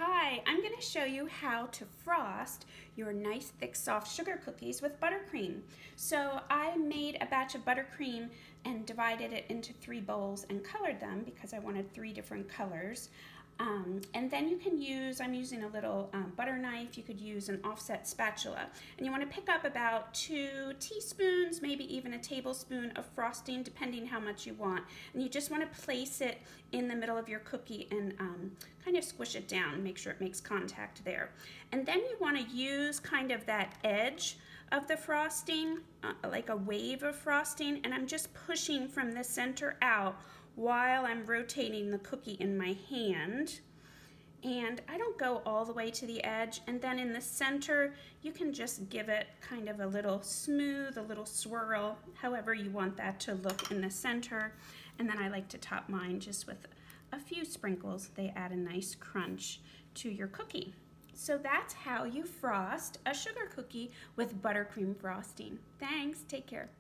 Hi, I'm going to show you how to frost your nice thick soft sugar cookies with buttercream. So I made a batch of buttercream and divided it into 3 bowls and colored them because I wanted 3 different colors. And then you can use, I'm using a little butter knife, you could use an offset spatula. And you want to pick up about 2 teaspoons, maybe even a tablespoon of frosting, depending how much you want. And you just want to place it in the middle of your cookie and kind of squish it down, make sure it makes contact there. And then you want to use kind of that edge of the frosting, like a wave of frosting, and I'm just pushing from the center out while I'm rotating the cookie in my hand. And I don't go all the way to the edge, and then in the center you can just give it kind of a little smooth, a little swirl, however you want that to look in the center. And then I like to top mine just with a few sprinkles. They add a nice crunch to your cookie. So that's how you frost a sugar cookie with buttercream frosting. Thanks, take care.